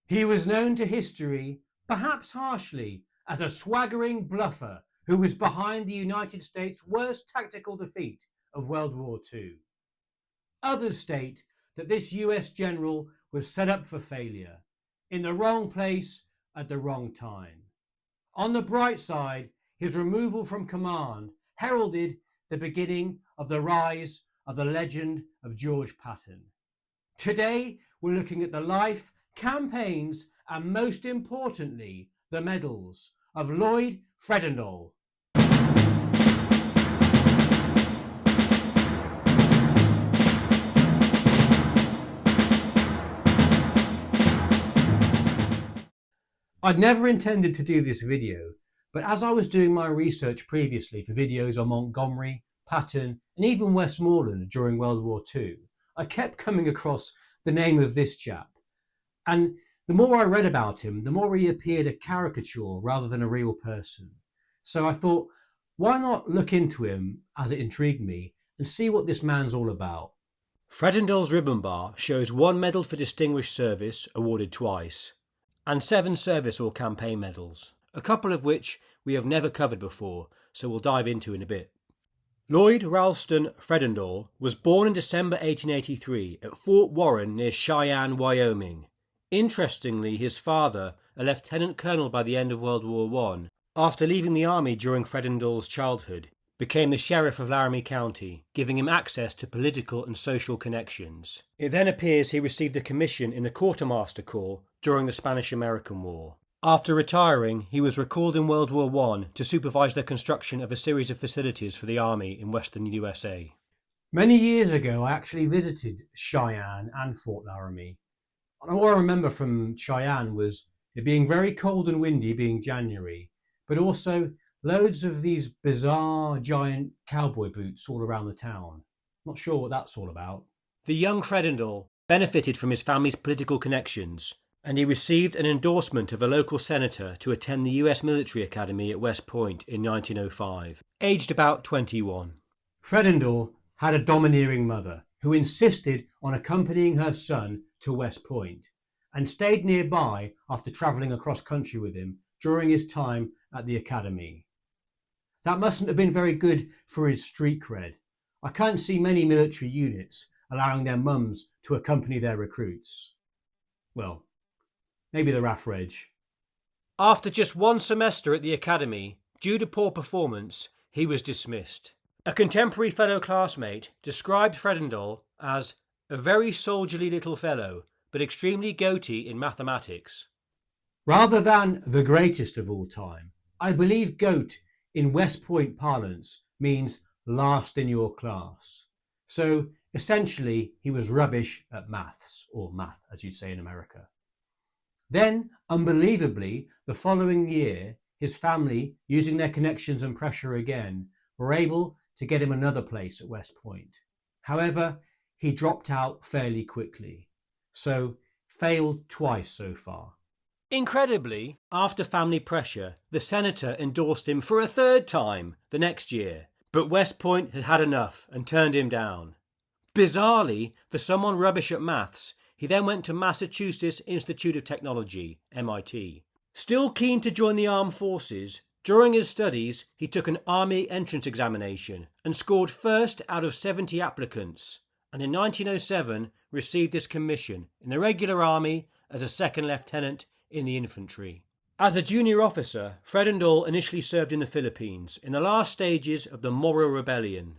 He was known to history, perhaps harshly, as a swaggering bluffer who was behind the United States' worst tactical defeat of World War II. Others state that this US general was set up for failure, in the wrong place at the wrong time. On the bright side, his removal from command heralded the beginning of the rise of the legend of George Patton. Today, we're looking at the life, campaigns, and most importantly, the medals of Lloyd Fredendall. I'd never intended to do this video, but as I was doing my research previously for videos on Montgomery, Patton, and even Westmoreland during World War II, I kept coming across the name of this chap. And the more I read about him, the more he appeared a caricature rather than a real person. So I thought, why not look into him, as it intrigued me, and see what this man's all about. Fredendall's ribbon bar shows 1 Medal for Distinguished Service, awarded twice, and 7 service or campaign medals, a couple of which we have never covered before, so we'll dive into in a bit. Lloyd Ralston Fredendall was born in December 1883 at Fort Warren near Cheyenne, Wyoming. Interestingly, his father, a lieutenant colonel by the end of World War I, after leaving the army during Fredendall's childhood, became the sheriff of Laramie County, giving him access to political and social connections. It then appears he received a commission in the Quartermaster Corps during the Spanish-American War. After retiring, he was recalled in World War I to supervise the construction of a series of facilities for the army in western USA. Many years ago, I actually visited Cheyenne and Fort Laramie. And all I remember from Cheyenne was it being very cold and windy, being January, but also loads of these bizarre giant cowboy boots all around the town. Not sure what that's all about. The young Fredendall benefited from his family's political connections, and he received an endorsement of a local senator to attend the US Military Academy at West Point in 1905, aged about 21. Fredendall had a domineering mother who insisted on accompanying her son to West Point and stayed nearby after travelling across country with him during his time at the academy. That mustn't have been very good for his street cred. I can't see many military units allowing their mums to accompany their recruits. Well, maybe the RAF Reg. After just 1 semester at the academy, due to poor performance, he was dismissed. A contemporary fellow classmate described Fredendall as a very soldierly little fellow, but extremely goaty in mathematics. Rather than the greatest of all time, I believe GOAT in West Point parlance means last in your class. So essentially he was rubbish at maths, or math as you'd say in America. Then, unbelievably, the following year, his family, using their connections and pressure again, were able to get him another place at West Point. However, he dropped out fairly quickly, so failed twice so far. Incredibly, after family pressure, the senator endorsed him for a 3rd time the next year, but West Point had had enough and turned him down. Bizarrely, for someone rubbish at maths, he then went to Massachusetts Institute of Technology, MIT. Still keen to join the armed forces, during his studies he took an army entrance examination and scored first out of 70 applicants, and in 1907 received his commission in the regular army as a 2nd lieutenant in the infantry. As a junior officer, Fredendall initially served in the Philippines in the last stages of the Moro Rebellion.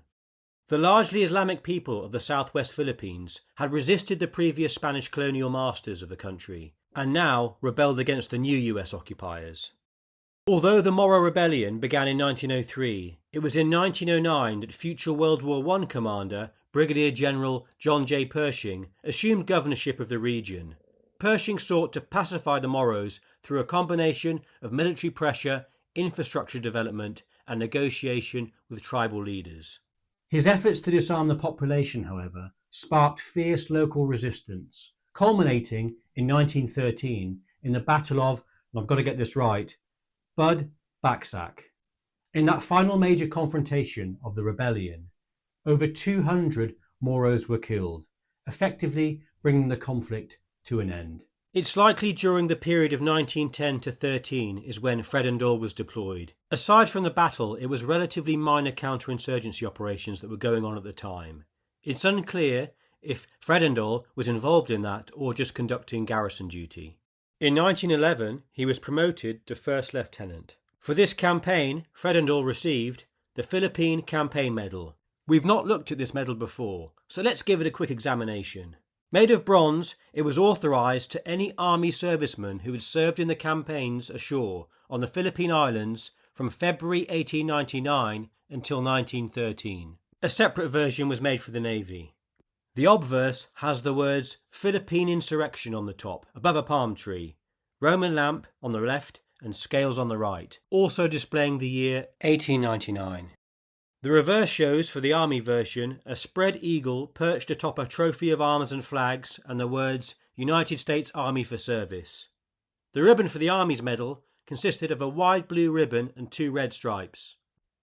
The largely Islamic people of the southwest Philippines had resisted the previous Spanish colonial masters of the country, and now rebelled against the new US occupiers. Although the Moro Rebellion began in 1903, it was in 1909 that future World War I commander Brigadier General John J. Pershing assumed governorship of the region. Pershing sought to pacify the Moros through a combination of military pressure, infrastructure development, and negotiation with tribal leaders. His efforts to disarm the population, however, sparked fierce local resistance, culminating in 1913 in the Battle of, and I've got to get this right, Baksak. In that final major confrontation of the rebellion, over 200 Moros were killed, effectively bringing the conflict to an end. It's likely during the period of 1910 to 13 is when Fredendall was deployed. Aside from the battle, it was relatively minor counterinsurgency operations that were going on at the time. It's unclear if Fredendall was involved in that or just conducting garrison duty. In 1911, he was promoted to first lieutenant. For this campaign, Fredendall received the Philippine Campaign Medal. We've not looked at this medal before, so let's give it a quick examination. Made of bronze, it was authorised to any army serviceman who had served in the campaigns ashore on the Philippine Islands from February 1899 until 1913. A separate version was made for the Navy. The obverse has the words Philippine Insurrection on the top, above a palm tree, Roman lamp on the left and scales on the right, also displaying the year 1899. The reverse shows, for the Army version, a spread eagle perched atop a trophy of arms and flags and the words United States Army for Service. The ribbon for the Army's medal consisted of a wide blue ribbon and 2 red stripes.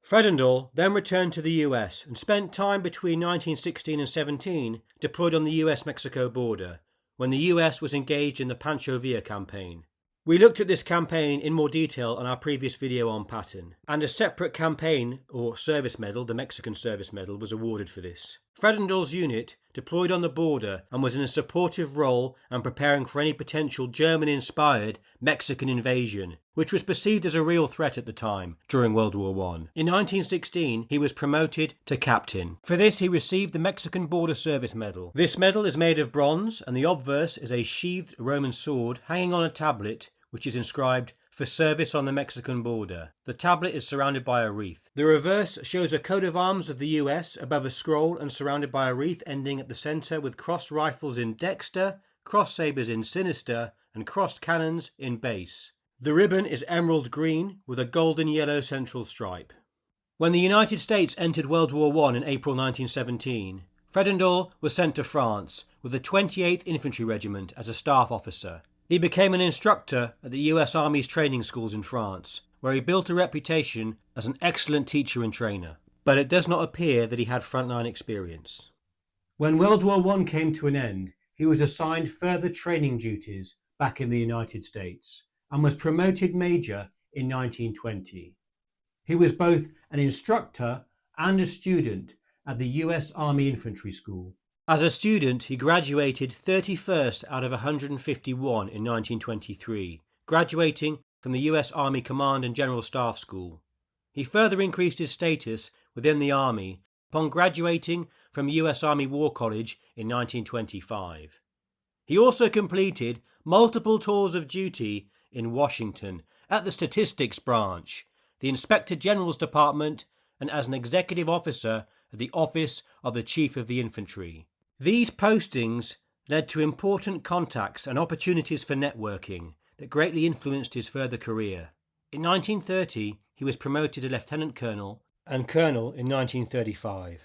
Fredendall then returned to the US and spent time between 1916 and 17 deployed on the US-Mexico border, when the US was engaged in the Pancho Villa campaign. We looked at this campaign in more detail on our previous video on Patton, and a separate campaign or service medal, the Mexican Service Medal, was awarded for this. Fredendall's unit deployed on the border and was in a supportive role and preparing for any potential German-inspired Mexican invasion, which was perceived as a real threat at the time during World War I. In 1916, he was promoted to captain. For this, he received the Mexican Border Service Medal. This medal is made of bronze, and the obverse is a sheathed Roman sword hanging on a tablet which is inscribed for service on the Mexican border. The tablet is surrounded by a wreath. The reverse shows a coat of arms of the US above a scroll and surrounded by a wreath ending at the centre with crossed rifles in dexter, crossed sabres in sinister, and crossed cannons in base. The ribbon is emerald green with a golden yellow central stripe. When the United States entered World War I in April 1917, Fredendall was sent to France with the 28th Infantry Regiment as a staff officer. He became an instructor at the US Army's training schools in France, where he built a reputation as an excellent teacher and trainer. But it does not appear that he had frontline experience. When World War I came to an end, he was assigned further training duties back in the United States and was promoted major in 1920. He was both an instructor and a student at the US Army Infantry School. As a student, he graduated 31st out of 151 in 1923, graduating from the US Army Command and General Staff School. He further increased his status within the Army upon graduating from US Army War College in 1925. He also completed multiple tours of duty in Washington at the Statistics Branch, the Inspector General's Department, and as an executive officer at the Office of the Chief of the Infantry. These postings led to important contacts and opportunities for networking that greatly influenced his further career. In 1930, he was promoted to Lieutenant Colonel and Colonel in 1935.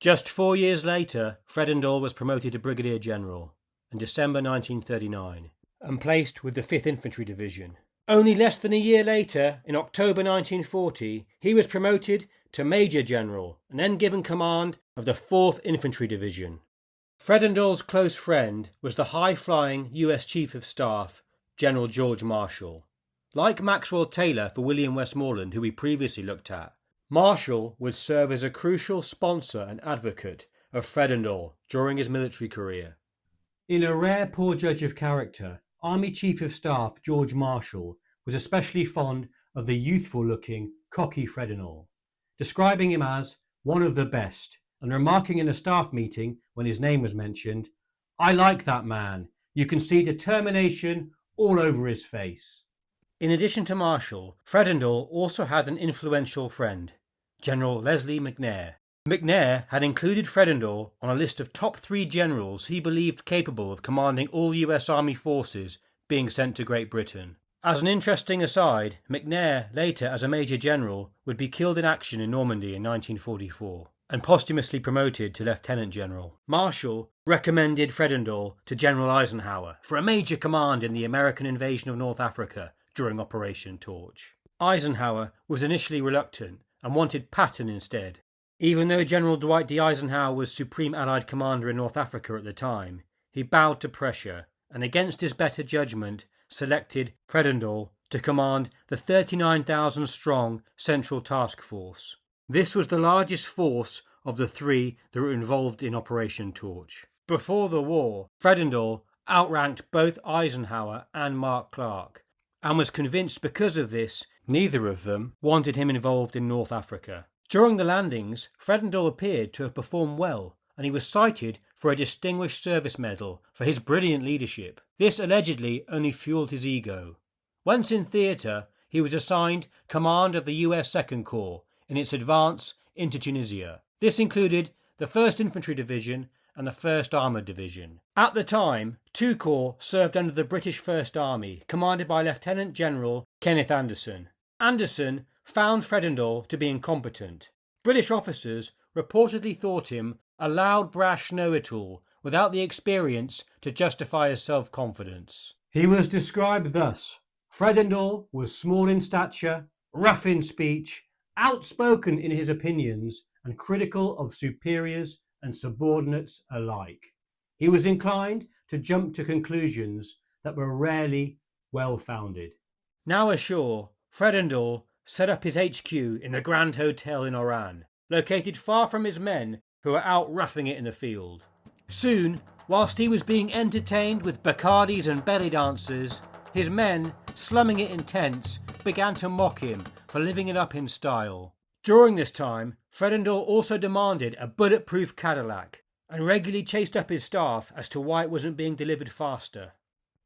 Just 4 years later, Fredendall was promoted to Brigadier General in December 1939 and placed with the 5th Infantry Division. Only less than a year later, in October 1940, he was promoted to Major General and then given command of the 4th Infantry Division. Fredendall's close friend was the high-flying US Chief of Staff, General George Marshall. Like Maxwell Taylor for William Westmoreland, who we previously looked at, Marshall would serve as a crucial sponsor and advocate of Fredendall during his military career. In a rare poor judge of character, Army Chief of Staff George Marshall was especially fond of the youthful-looking, cocky Fredendall, describing him as one of the best, and remarking in a staff meeting when his name was mentioned, "I like that man. You can see determination all over his face." In addition to Marshall, Fredendall also had an influential friend, General Leslie McNair. McNair had included Fredendall on a list of top 3 generals he believed capable of commanding all US Army forces being sent to Great Britain. As an interesting aside, McNair, later as a Major General, would be killed in action in Normandy in 1944. And posthumously promoted to Lieutenant General. Marshall recommended Fredendall to General Eisenhower for a major command in the American invasion of North Africa during Operation Torch. Eisenhower was initially reluctant and wanted Patton instead. Even though General Dwight D. Eisenhower was Supreme Allied Commander in North Africa at the time, he bowed to pressure and against his better judgment selected Fredendall to command the 39,000-strong Central Task Force. This was the largest force of the three that were involved in Operation Torch. Before the war, Fredendall outranked both Eisenhower and Mark Clark, and was convinced because of this neither of them wanted him involved in North Africa. During the landings, Fredendall appeared to have performed well, and he was cited for a Distinguished Service Medal for his brilliant leadership. This allegedly only fueled his ego. Once in theatre, he was assigned command of the US Second Corps in its advance into Tunisia. This included the 1st Infantry Division and the 1st Armoured Division. At the time, 2 corps served under the British First Army, commanded by Lieutenant General Kenneth Anderson. Anderson found Fredendall to be incompetent. British officers reportedly thought him a loud, brash know-it-all without the experience to justify his self-confidence. He was described thus: Fredendall was small in stature, rough in speech, outspoken in his opinions, and critical of superiors and subordinates alike. He was inclined to jump to conclusions that were rarely well-founded. Now ashore, Fredendall set up his HQ in the Grand Hotel in Oran, located far from his men who were out roughing it in the field. Soon, whilst he was being entertained with Bacardis and belly dancers, his men, slumming it in tents, began to mock him for living it up in style. During this time, Fredendall also demanded a bulletproof Cadillac and regularly chased up his staff as to why it wasn't being delivered faster.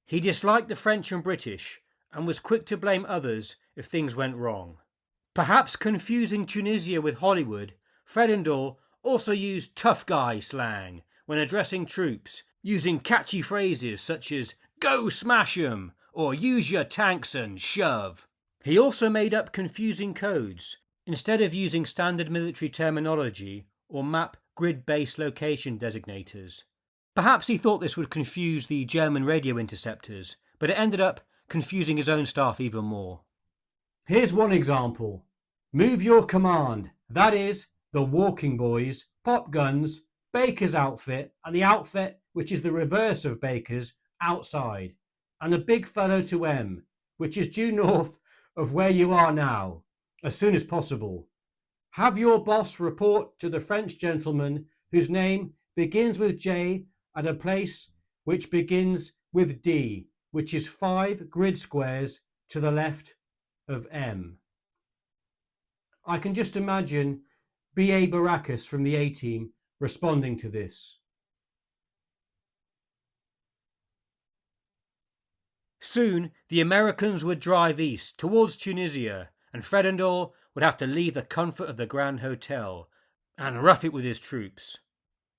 He disliked the French and British and was quick to blame others if things went wrong. Perhaps confusing Tunisia with Hollywood, Fredendall also used tough guy slang when addressing troops, using catchy phrases such as "Go smash 'em" or "Use your tanks and shove." He also made up confusing codes, instead of using standard military terminology or map grid-based location designators. Perhaps he thought this would confuse the German radio interceptors, but it ended up confusing his own staff even more. Here's one example. Move your command, that is, the Walking Boys, Pop Guns, Baker's outfit, and the outfit which is the reverse of Baker's, outside, and the big fellow to M, which is due north of where you are now, as soon as possible. Have your boss report to the French gentleman whose name begins with J at a place which begins with D, which is 5 grid squares to the left of M. I can just imagine B.A. Baracus from the A-Team responding to this. Soon, the Americans would drive east towards Tunisia, and Fredendall would have to leave the comfort of the Grand Hotel and rough it with his troops.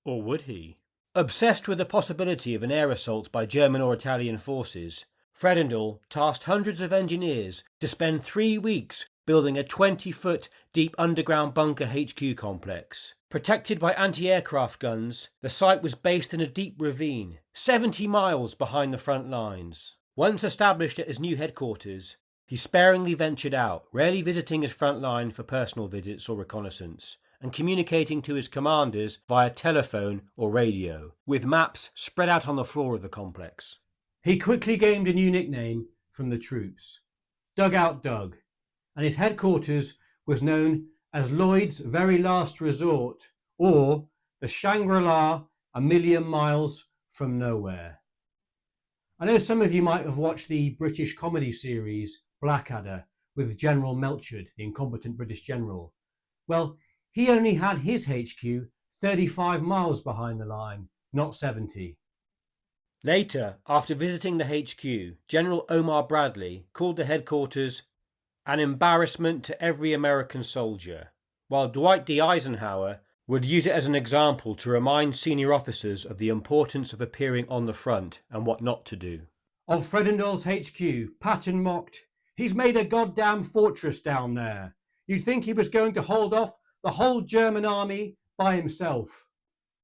Or would he? Obsessed with the possibility of an air assault by German or Italian forces, Fredendall tasked hundreds of engineers to spend 3 weeks building a 20-foot deep underground bunker HQ complex. Protected by anti-aircraft guns, the site was based in a deep ravine, 70 miles behind the front lines. Once established at his new headquarters, he sparingly ventured out, rarely visiting his front line for personal visits or reconnaissance, and communicating to his commanders via telephone or radio, with maps spread out on the floor of the complex. He quickly gained a new nickname from the troops, Dugout Doug, and his headquarters was known as Lloyd's Very Last Resort, or the Shangri-La a million miles from nowhere. I know some of you might have watched the British comedy series Blackadder with General Melchard, the incompetent British general. Well, he only had his HQ 35 miles behind the line, not 70. Later, after visiting the HQ, General Omar Bradley called the headquarters an embarrassment to every American soldier, while Dwight D. Eisenhower would use it as an example to remind senior officers of the importance of appearing on the front and what not to do. Of Fredendall's HQ, Patton mocked, "He's made a goddamn fortress down there. You'd think he was going to hold off the whole German army by himself."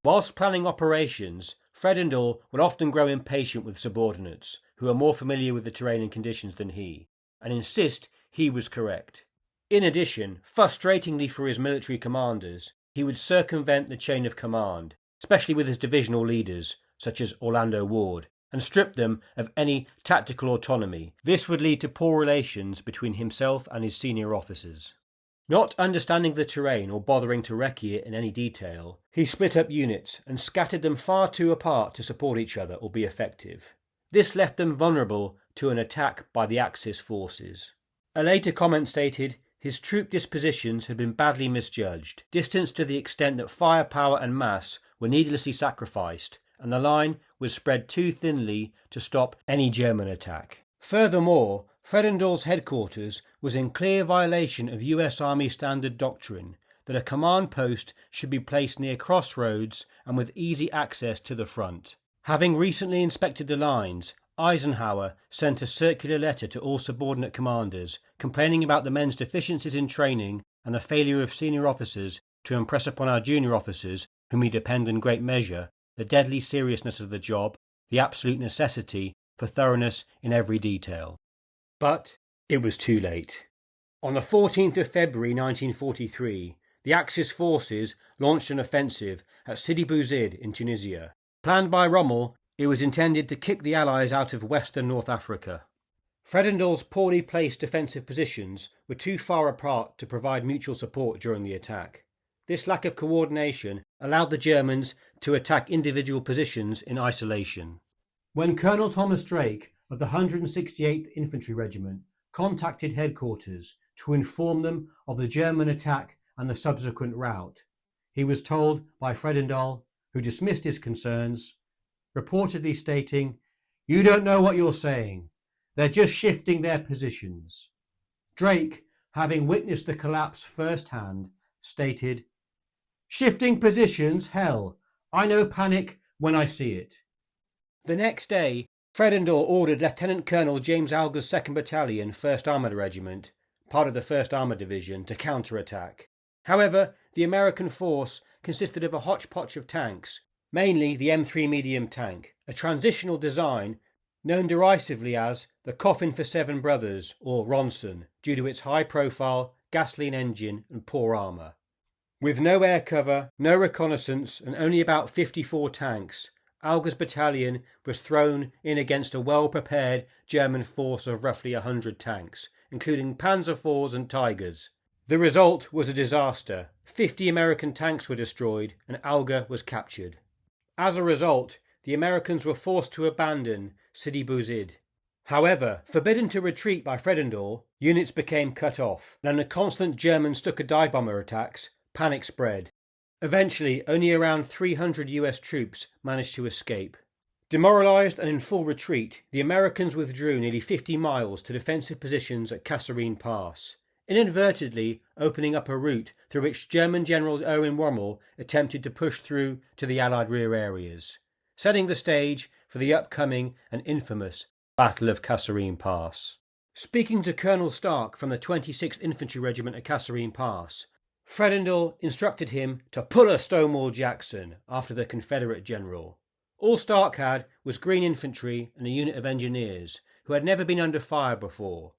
Whilst planning operations, Fredendall would often grow impatient with subordinates who are more familiar with the terrain and conditions than he, and insist he was correct. In addition, frustratingly for his military commanders, he would circumvent the chain of command, especially with his divisional leaders, such as Orlando Ward, and stripped them of any tactical autonomy. This would lead to poor relations between himself and his senior officers. Not understanding the terrain or bothering to recce it in any detail, he split up units and scattered them far too apart to support each other or be effective. This left them vulnerable to an attack by the Axis forces. A later comment stated, his troop dispositions had been badly misjudged, distanced to the extent that firepower and mass were needlessly sacrificed, and the line was spread too thinly to stop any German attack. Furthermore, Fredendall's headquarters was in clear violation of US Army standard doctrine that a command post should be placed near crossroads and with easy access to the front. Having recently inspected the lines, Eisenhower sent a circular letter to all subordinate commanders complaining about the men's deficiencies in training and the failure of senior officers to impress upon our junior officers, whom we depend in great measure, the deadly seriousness of the job, the absolute necessity for thoroughness in every detail. But it was too late. On the 14th of February 1943, the Axis forces launched an offensive at Sidi Bouzid in Tunisia. Planned by Rommel, it was intended to kick the Allies out of western North Africa. Fredendall's poorly placed defensive positions were too far apart to provide mutual support during the attack. This lack of coordination allowed the Germans to attack individual positions in isolation. When Colonel Thomas Drake of the 168th Infantry Regiment contacted headquarters to inform them of the German attack and the subsequent rout, he was told by Fredendall, who dismissed his concerns, reportedly stating, "You don't know what you're saying. They're just shifting their positions." Drake, having witnessed the collapse firsthand, stated, "Shifting positions, hell, I know panic when I see it." The next day, Fredendall ordered Lieutenant Colonel James Alger's 2nd Battalion, 1st Armoured Regiment, part of the 1st Armoured Division, to counter-attack. However, the American force consisted of a hodgepodge of tanks, mainly the M3 medium tank, a transitional design known derisively as the Coffin for Seven Brothers, or Ronson, due to its high profile, gasoline engine and poor armour. With no air cover, no reconnaissance and only about 54 tanks, Alger's battalion was thrown in against a well-prepared German force of roughly 100 tanks, including Panzer IVs and Tigers. The result was a disaster. 50 American tanks were destroyed and Alger was captured. As a result, the Americans were forced to abandon Sidi Bouzid. However, forbidden to retreat by Fredendall, units became cut off, and under constant German Stuka dive bomber attacks, panic spread. Eventually, only around 300 US troops managed to escape. Demoralised and in full retreat, the Americans withdrew nearly 50 miles to defensive positions at Kasserine Pass, inadvertently opening up a route through which German General Erwin Rommel attempted to push through to the Allied rear areas, setting the stage for the upcoming and infamous Battle of Kasserine Pass. Speaking to Colonel Stark from the 26th Infantry Regiment at Kasserine Pass, Fredendall instructed him to pull a Stonewall Jackson after the Confederate general. All Stark had was green infantry and a unit of engineers who had never been under fire before.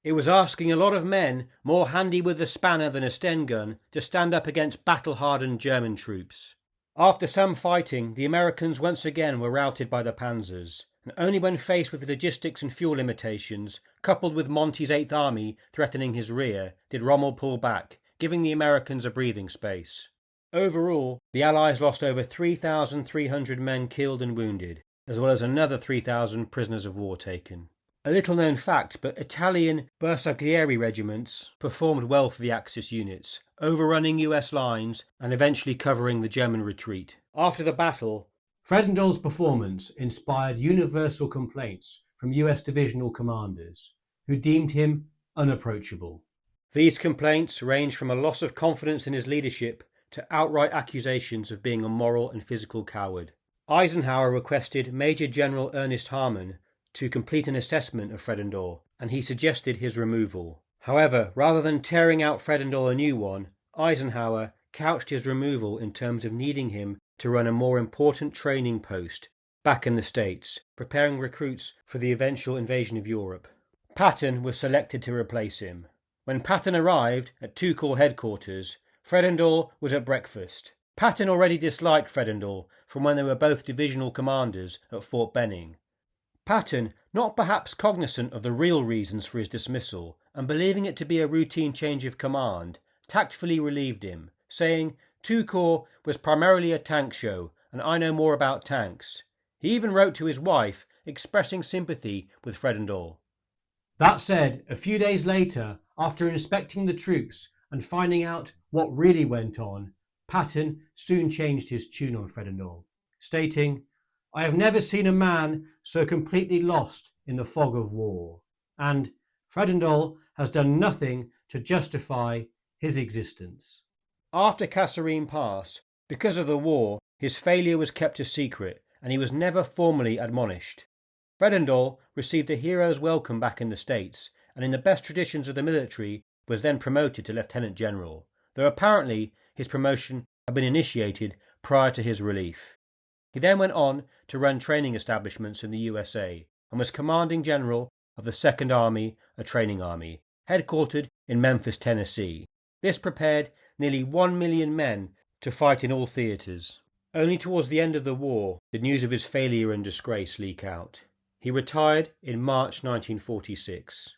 It was asking a lot of men, more handy with the spanner than a Sten gun, to stand up against battle-hardened German troops. After some fighting, the Americans once again were routed by the Panzers, and only when faced with logistics and fuel limitations, coupled with Monty's 8th Army threatening his rear, did Rommel pull back, giving the Americans a breathing space. Overall, the Allies lost over 3,300 men killed and wounded, as well as another 3,000 prisoners of war taken. A little-known fact, but Italian Bersaglieri regiments performed well for the Axis units, overrunning US lines and eventually covering the German retreat. After the battle, Fredendall's performance inspired universal complaints from US divisional commanders, who deemed him unapproachable. These complaints range from a loss of confidence in his leadership to outright accusations of being a moral and physical coward. Eisenhower requested Major General Ernest Harmon to complete an assessment of Fredendall, and he suggested his removal. However, rather than tearing out Fredendall a new one, Eisenhower couched his removal in terms of needing him to run a more important training post back in the States, preparing recruits for the eventual invasion of Europe. Patton was selected to replace him. When Patton arrived at 2 Corps headquarters, Fredendall was at breakfast. Patton already disliked Fredendall from when they were both divisional commanders at Fort Benning, Patton, not perhaps cognizant of the real reasons for his dismissal and believing it to be a routine change of command, tactfully relieved him, saying, "2 Corps was primarily a tank show and I know more about tanks." He even wrote to his wife expressing sympathy with Fredendall. That said, a few days later, after inspecting the troops and finding out what really went on, Patton soon changed his tune on Fredendall, stating, "I have never seen a man so completely lost in the fog of war, and Fredendall has done nothing to justify his existence." After Kasserine Pass, because of the war, his failure was kept a secret and he was never formally admonished. Fredendall received a hero's welcome back in the States and in the best traditions of the military was then promoted to Lieutenant General, though apparently his promotion had been initiated prior to his relief. He then went on to run training establishments in the USA and was Commanding General of the 2nd Army, a training army, headquartered in Memphis, Tennessee. This prepared nearly 1 million men to fight in all theatres. Only towards the end of the war did news of his failure and disgrace leak out. He retired in March 1946.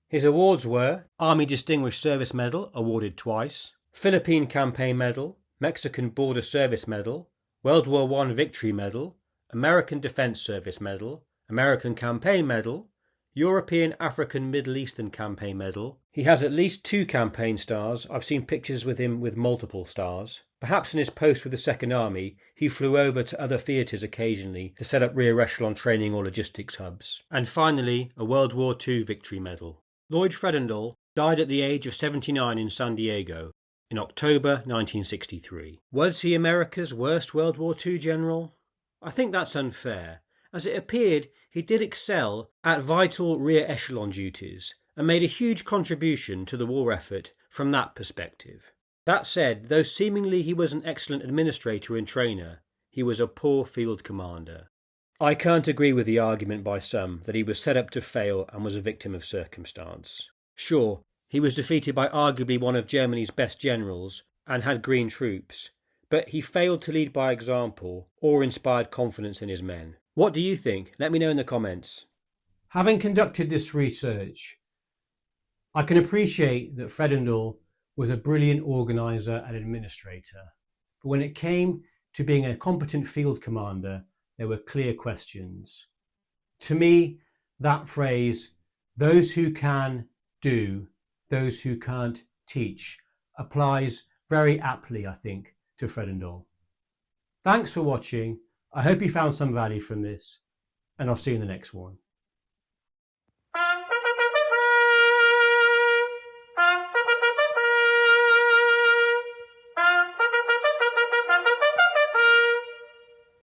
His awards were Army Distinguished Service Medal, awarded twice, Philippine Campaign Medal, Mexican Border Service Medal, World War I Victory Medal, American Defense Service Medal, American Campaign Medal, European African Middle Eastern Campaign Medal. He has at least 2 campaign stars. I've seen pictures with him with multiple stars. Perhaps in his post with the 2nd Army, he flew over to other theatres occasionally to set up rear echelon training or logistics hubs. And finally, a World War II Victory Medal. Lloyd Fredendall died at the age of 79 in San Diego in October 1963. Was he America's worst World War II general? I think that's unfair, as it appeared he did excel at vital rear echelon duties and made a huge contribution to the war effort from that perspective. That said, though seemingly he was an excellent administrator and trainer, he was a poor field commander. I can't agree with the argument by some that he was set up to fail and was a victim of circumstance. Sure, he was defeated by arguably one of Germany's best generals and had green troops, but he failed to lead by example or inspired confidence in his men. What do you think? Let me know in the comments. Having conducted this research, I can appreciate that Fredendall was a brilliant organiser and administrator, but when it came to being a competent field commander, there were clear questions. To me, that phrase, "those who can do, those who can't teach," applies very aptly, I think, to Fredendall. Thanks for watching. I hope you found some value from this, and I'll see you in the next one.